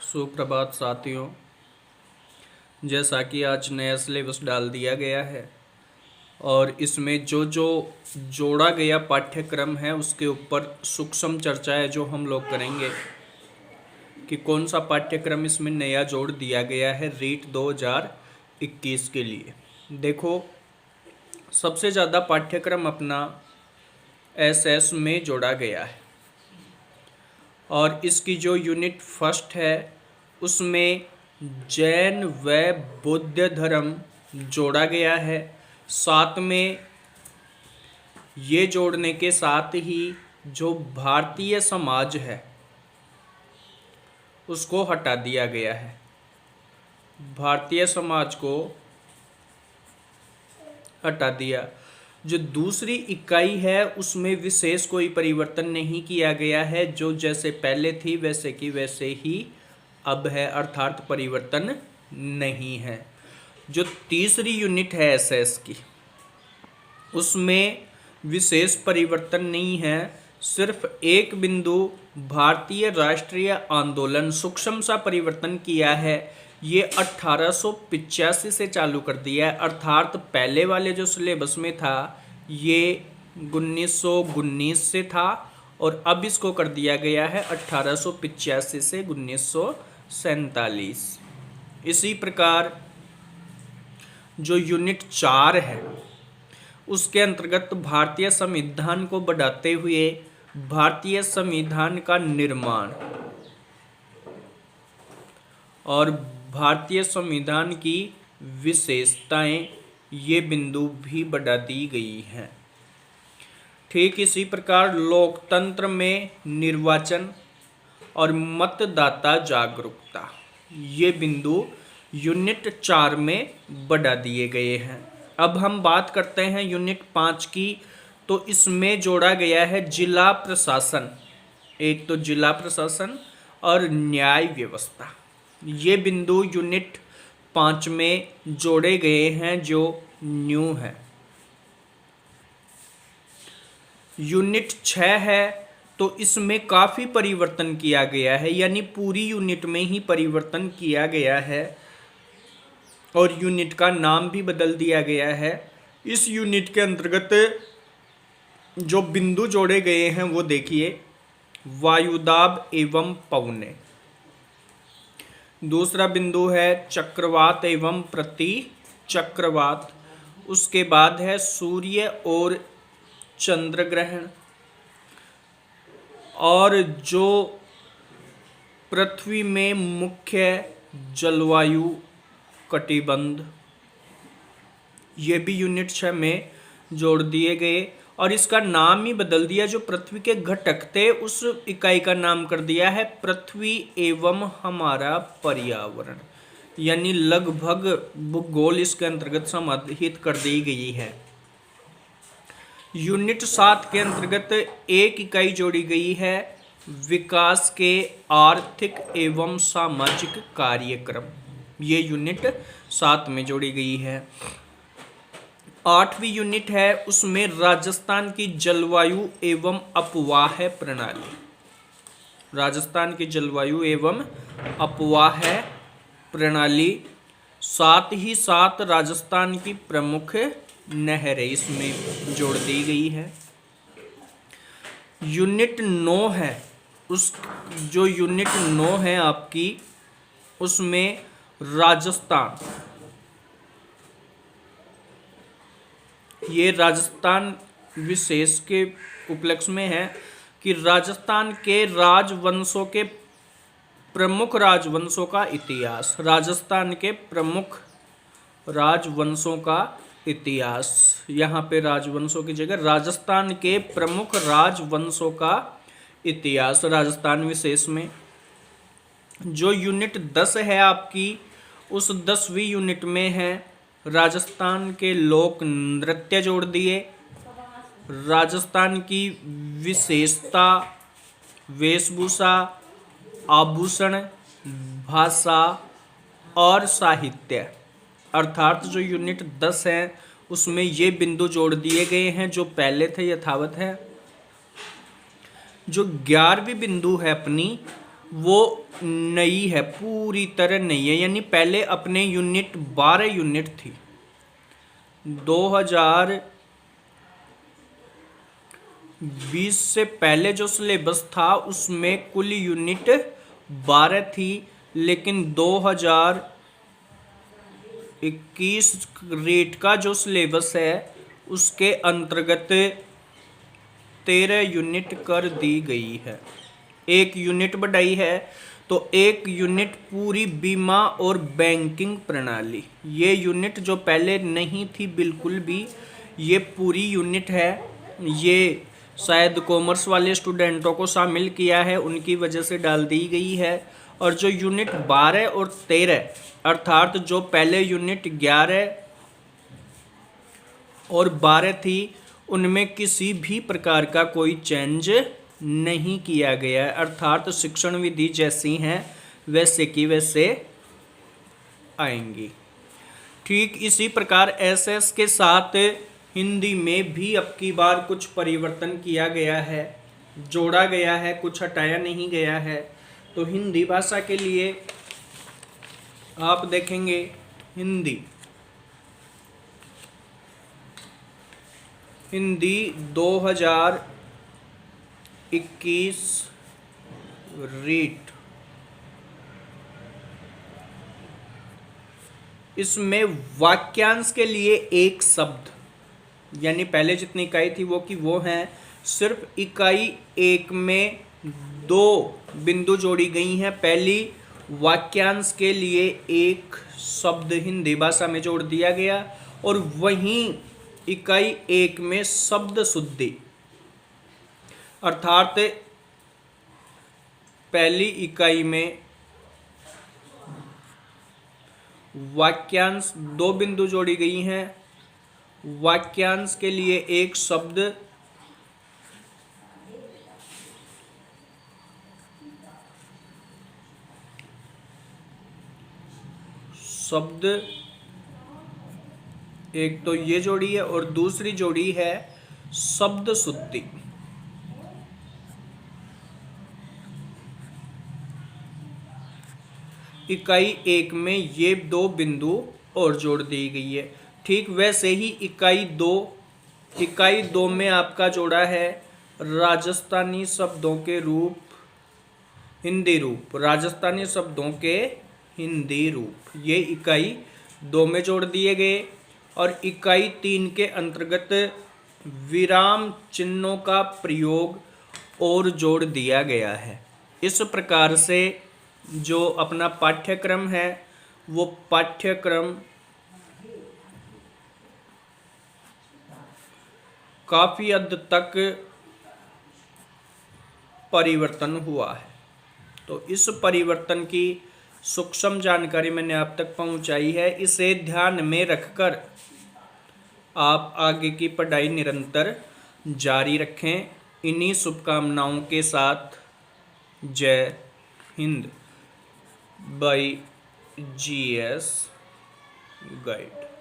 सुप्रभात साथियों। जैसा कि आज नया सिलेबस डाल दिया गया है और इसमें जो जो जोड़ा गया पाठ्यक्रम है उसके ऊपर सूक्ष्म चर्चा है जो हम लोग करेंगे कि कौन सा पाठ्यक्रम इसमें नया जोड़ दिया गया है रीट 2021 के लिए। देखो, सबसे ज़्यादा पाठ्यक्रम अपना एसएस में जोड़ा गया है और इसकी जो यूनिट फर्स्ट है उसमें जैन व बौद्ध धर्म जोड़ा गया है। साथ में ये जोड़ने के साथ ही जो भारतीय समाज है उसको हटा दिया गया है। भारतीय समाज को हटा दिया। जो दूसरी इकाई है उसमें विशेष कोई परिवर्तन नहीं किया गया है, जो जैसे पहले थी वैसे की वैसे ही अब है, अर्थात परिवर्तन नहीं है। जो तीसरी यूनिट है एसएस की उसमें विशेष परिवर्तन नहीं है, सिर्फ एक बिंदु भारतीय राष्ट्रीय आंदोलन सूक्ष्म सा परिवर्तन किया है। ये 1885 से चालू कर दिया है, अर्थात पहले वाले जो सिलेबस में था ये 1919 से था और अब इसको कर दिया गया है 1885 से 1947। इसी प्रकार जो यूनिट 4 है उसके अंतर्गत भारतीय संविधान को बढ़ाते हुए भारतीय संविधान का निर्माण और भारतीय संविधान की विशेषताएं ये बिंदु भी बढ़ा दी गई हैं। ठीक इसी प्रकार लोकतंत्र में निर्वाचन और मतदाता जागरूकता ये बिंदु यूनिट 4 में बढ़ा दिए गए हैं। अब हम बात करते हैं यूनिट 5 की, तो इसमें जोड़ा गया है जिला प्रशासन। एक तो जिला प्रशासन और न्याय व्यवस्था, ये बिंदु यूनिट 5 में जोड़े गए हैं जो न्यू है। यूनिट 6 है तो इसमें काफ़ी परिवर्तन किया गया है, यानी पूरी यूनिट में ही परिवर्तन किया गया है और यूनिट का नाम भी बदल दिया गया है। इस यूनिट के अंतर्गत जो बिंदु जोड़े गए हैं वो देखिए, वायुदाब एवं पवने। दूसरा बिंदु है चक्रवात एवं प्रति चक्रवात। उसके बाद है सूर्य और चंद्र ग्रहण और जो पृथ्वी में मुख्य जलवायु कटिबंध, ये भी यूनिट 6 में जोड़ दिए गए और इसका नाम ही बदल दिया। जो पृथ्वी के घटक थे उस इकाई का नाम कर दिया है पृथ्वी एवं हमारा पर्यावरण, यानी लगभग भूगोल इसके अंतर्गत समाहित कर दी गई है। यूनिट 7 के अंतर्गत एक इकाई जोड़ी गई है विकास के आर्थिक एवं सामाजिक कार्यक्रम, ये यूनिट 7 में जोड़ी गई है। 8वीं यूनिट है उसमें राजस्थान की जलवायु एवं अपवाह प्रणाली। राजस्थान की जलवायु एवं अपवाह प्रणाली, साथ ही साथ राजस्थान की प्रमुख नहरें इसमें जोड़ दी गई है। यूनिट 9 है, उस जो यूनिट 9 है आपकी उसमें राजस्थान, ये राजस्थान विशेष के उपलक्ष्य में है कि राजस्थान के राजवंशों के प्रमुख राजवंशों का इतिहास, राजस्थान के प्रमुख राजवंशों का इतिहास, यहाँ पे राजवंशों की जगह राजस्थान के प्रमुख राजवंशों का इतिहास राजस्थान विशेष में। जो यूनिट 10 है आपकी, उस 10वीं यूनिट में है राजस्थान के लोक नृत्य जोड़ दिए, राजस्थान की विशेषता, वेशभूषा, आभूषण, भाषा और साहित्य, अर्थात जो यूनिट 10 है उसमें ये बिंदु जोड़ दिए गए हैं जो पहले थे यथावत है। जो 11वीं बिंदु है अपनी वो नई है, पूरी तरह नई है। यानी पहले अपने यूनिट 12 यूनिट थी। 2020 से पहले जो सिलेबस था उसमें कुल यूनिट 12 थी, लेकिन 2021 रेट का जो सिलेबस है उसके अंतर्गत 13 यूनिट कर दी गई है। एक यूनिट बढ़ाई है, तो एक यूनिट पूरी बीमा और बैंकिंग प्रणाली, ये यूनिट जो पहले नहीं थी बिल्कुल भी, ये पूरी यूनिट है। ये शायद कॉमर्स वाले स्टूडेंटों को शामिल किया है, उनकी वजह से डाल दी गई है। और जो यूनिट 12 और 13 अर्थात जो पहले यूनिट 11 और 12 थी, उनमें किसी भी प्रकार का कोई चेंज नहीं किया गया है, अर्थात शिक्षण विधि जैसी हैं वैसे की वैसे आएंगी। ठीक इसी प्रकार एसएस के साथ हिंदी में भी अब की बार कुछ परिवर्तन किया गया है, जोड़ा गया है, कुछ हटाया नहीं गया है। तो हिंदी भाषा के लिए आप देखेंगे हिंदी 2021 रीट, इसमें वाक्यांश के लिए एक शब्द, यानी पहले जितनी इकाई थी वो की वो हैं, सिर्फ इकाई एक में 2 बिंदु जोड़ी गई हैं। पहली वाक्यांश के लिए एक शब्द हिंदी भाषा में जोड़ दिया गया, और वहीं इकाई एक में शब्द शुद्धि, अर्थात पहली इकाई में वाक्यांश 2 बिंदु जोड़ी गई हैं, वाक्यांश के लिए एक शब्द, एक तो ये जोड़ी है और दूसरी जोड़ी है शब्द शुद्धि। इकाई एक में ये 2 बिंदु और जोड़ दी गई है। ठीक वैसे ही इकाई दो में आपका जोड़ा है राजस्थानी शब्दों के रूप, हिंदी रूप, राजस्थानी शब्दों के हिंदी रूप, ये इकाई 2 में जोड़ दिए गए। और इकाई 3 के अंतर्गत विराम चिन्हों का प्रयोग और जोड़ दिया गया है। इस प्रकार से जो अपना पाठ्यक्रम है वो पाठ्यक्रम काफ़ी हद तक परिवर्तन हुआ है। तो इस परिवर्तन की सूक्ष्म जानकारी मैंने आप तक पहुंचाई है। इसे ध्यान में रखकर आप आगे की पढ़ाई निरंतर जारी रखें। इन्हीं शुभकामनाओं के साथ जय हिंद बाय GS गाइड।